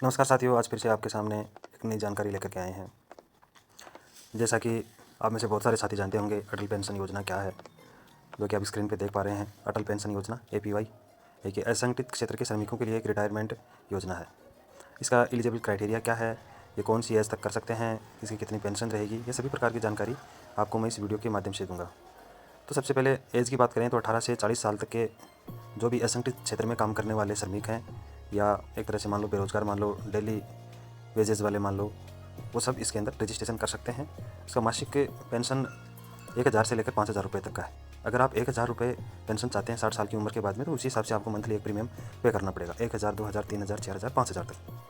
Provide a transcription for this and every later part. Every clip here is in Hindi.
नमस्कार साथियों, आज फिर से आपके सामने एक नई जानकारी लेकर के आए हैं। जैसा कि आप में से बहुत सारे साथी जानते होंगे, अटल पेंशन योजना क्या है, जो कि आप स्क्रीन पे देख पा रहे हैं। अटल पेंशन योजना APY एक असंगठित क्षेत्र के श्रमिकों के लिए एक रिटायरमेंट योजना है। इसका एलिजिबल क्राइटेरिया क्या है, ये कौन सी एज तक कर सकते हैं, इसकी कितनी पेंशन रहेगी, ये सभी प्रकार की जानकारी आपको मैं इस वीडियो के माध्यम से दूँगा। तो सबसे पहले एज की बात करें तो 18 से 40 साल तक के जो भी असंगठित क्षेत्र में काम करने वाले श्रमिक हैं, या एक तरह से मान लो बेरोजगार, मान लो डेली वेजेस वाले मान लो, वो सब इसके अंदर रजिस्ट्रेशन कर सकते हैं। इसका मासिक पेंशन 1000 से लेकर 5000 रुपये तक का है। अगर आप 1000 रुपये पेंशन चाहते हैं 60 साल की उम्र के बाद में, तो उसी हिसाब से आपको मंथली एक प्रीमियम पे करना पड़ेगा, 1000, 2000, 3000, 4000, 5000 तक।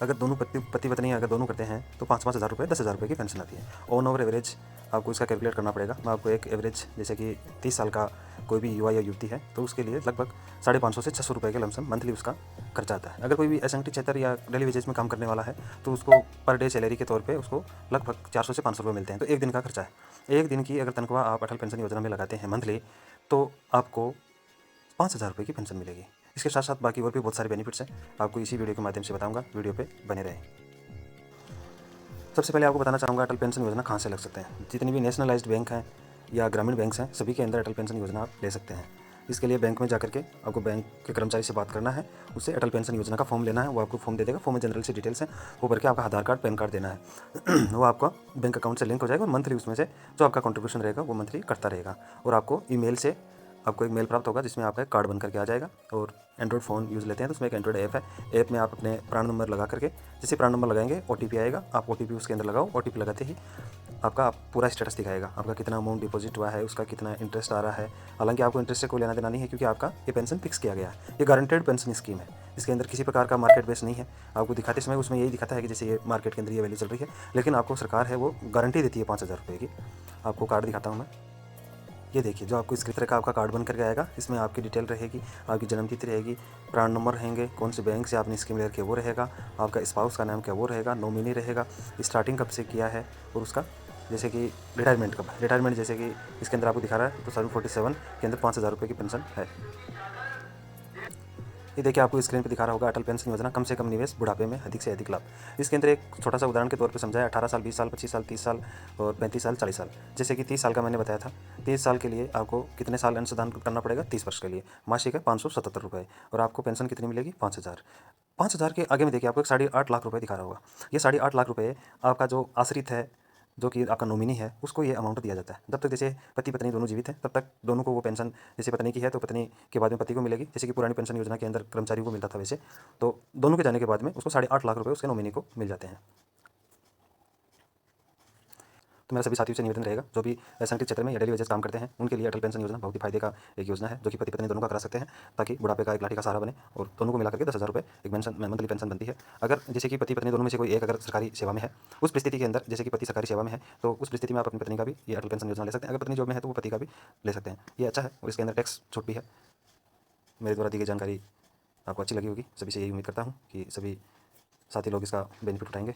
अगर दोनों पति पत्नी अगर दोनों करते हैं तो 5-5 हज़ार रुपये, 10,000 रुपये की पेंशन आती है। ऑन ओवर एवरेज आपको इसका कैलकुलेट करना पड़ेगा। मैं आपको एक एवरेज, जैसे कि 30 साल का कोई भी युवा या युवती है, तो उसके लिए लगभग 550 से 600 रुपये के लमसम मंथली उसका खर्चा आता है। अगर कोई भी असंगठित क्षेत्र या डेली वेजेस में काम करने वाला है, तो उसको पर डे सैलरी के तौर पर उसको लगभग 400 से 500 रुपये मिलते हैं। तो एक दिन का खर्चा है। एक दिन की अगर तनख्वाह आप अटल पेंशन योजना में लगाते हैं मंथली, तो आपको 5,000 रुपये की पेंशन मिलेगी। इसके साथ साथ बाकी और भी बहुत सारे बेनिफिट्स हैं, आपको इसी वीडियो के माध्यम से बताऊंगा। वीडियो पे बने रहें। सबसे पहले आपको बताना चाहूँगा अटल पेंशन योजना कहाँ से लग सकते हैं। जितनी भी नेशनलाइज्ड बैंक हैं या ग्रामीण बैंक हैं, सभी के अंदर अटल पेंशन योजना आप ले सकते हैं। इसके लिए बैंक में जाकर के आपको बैंक के कर्मचारी से बात करना है, उससे अटल पेंशन योजना का फॉर्म लेना है। वो आपको फॉर्म दे देगा। फॉर्म में जनरल से डिटेल्स हैं, वो भर के आपका आधार कार्ड, पैन कार्ड देना है। वो आपका बैंक अकाउंट से लिंक हो जाएगा और मंथली उसमें से जो आपका कंट्रीब्यूशन रहेगा वो मंथली करता रहेगा। और आपको ईमेल से आपको एक मेल प्राप्त होगा जिसमें आपका एक कार्ड बन करके आ जाएगा। और एंड्रॉइड फ़ोन यूज़ लेते हैं तो उसमें एक एंड्रॉइड ऐप है। ऐप में आप अपने प्राण नंबर लगा करके, जैसे प्राण नंबर लगाएंगे OTP आएगा, आप OTP उसके अंदर लगाओ। OTP लगाते ही आपका पूरा स्टेटस दिखाएगा, आपका कितना अमाउंट डिपॉजिट हुआ है, उसका कितना इंटरेस्ट आ रहा है। हालांकि आपको इंटरेस्ट से कोई लेना देना नहीं है, क्योंकि आपका ये पेंशन फिक्स किया गया है। ये गारंटेड पेंशन स्कीम है। इसके अंदर किसी प्रकार का मार्केट बेस नहीं है। आपको दिखाते समय उसमें यही दिखाता है कि जैसे ये मार्केट के अंदर ये वैल्यू चल रही है, लेकिन आपको सरकार है वो गारंटी देती है 5,000 रुपये की। आपको कार्ड दिखाता हूँ मैं। ये देखिए, जो आपको इस तरह का आपका कार्ड बन करके आएगा, इसमें आपकी डिटेल रहेगी, आपकी जन्मतिथि रहेगी, प्राण नंबर रहेंगे, कौन से बैंक से आपने स्कीम ले रखी है वो रहेगा, आपका स्पाउस का नाम क्या वो रहेगा, नॉमिनी रहेगा, स्टार्टिंग कब से किया है, और उसका जैसे कि रिटायरमेंट कब, रिटायरमेंट जैसे कि इसके अंदर आपको दिखा रहा है तो 747 के अंदर 5,000 रुपये की पेंशन है। ये देखिए, आपको स्क्रीन पे दिखा रहा होगा अटल पेंशन योजना, कम से कम निवेश, बुढ़ापे में अधिक से अधिक लाभ। इसके अंदर एक छोटा सा उदाहरण के तौर पे समझाया, 18 साल, 20 साल, 25 साल, 30 साल और 35 साल, 40 साल। जैसे कि 30 साल का मैंने बताया था, 30 साल के लिए आपको कितने साल अंशदान करना पड़ेगा? 30 वर्ष के लिए। मासिक है 577 रुपये, और आपको पेंशन कितनी मिलेगी? 5,000। 5,000 के आगे में देखिए आपको एक 8.5 लाख रुपये दिखा रहा होगा। ये 8.5 लाख रुपये आपका जो आश्रित है, जो कि आपका नॉमिनी है, उसको ये अमाउंट दिया जाता है। जब तक जैसे पति पत्नी दोनों जीवित हैं, तब तक दोनों को वो पेंशन, जैसे पत्नी की है तो पत्नी के बाद में पति को मिलेगी, जैसे कि पुरानी पेंशन योजना के अंदर कर्मचारी को मिलता था वैसे। तो दोनों के जाने के बाद में उसको 8.5 लाख रुपये उसके नॉमिनी को मिल जाते हैं। तो मेरा सभी साथियों से निवेदन रहेगा, जो भी असंगठित क्षेत्र में या डेली वेजेस काम करते हैं, उनके लिए अटल पेंशन योजना बहुत ही फायदे का एक योजना है, जो कि पति पत्नी दोनों का करा सकते हैं, ताकि बुढ़ापे का एक लाठी का सहारा बने। और दोनों को मिलाकर के 10,000 रुपये एक पेंशन, मंथली पेंशन बनती है। अगर जैसे कि पति पत्नी दोनों में से कोई एक अगर सरकारी सेवा में है, उस परिस्थिति के अंदर, जैसे कि पति सरकारी सेवा में है, तो उस परिस्थिति में आप अपनी पत्नी का भी ये अटल पेंशन योजना ले सकते हैं। अगर पत्नी जॉब में है तो वो पति का भी ले सकते हैं। ये अच्छा है, और इसके अंदर टैक्स छूट भी है। मेरे द्वारा दी गई जानकारी आपको अच्छी लगी होगी। सभी से यही उम्मीद करता हूँ कि सभी साथी लोग इसका बेनिफिट उठाएंगे।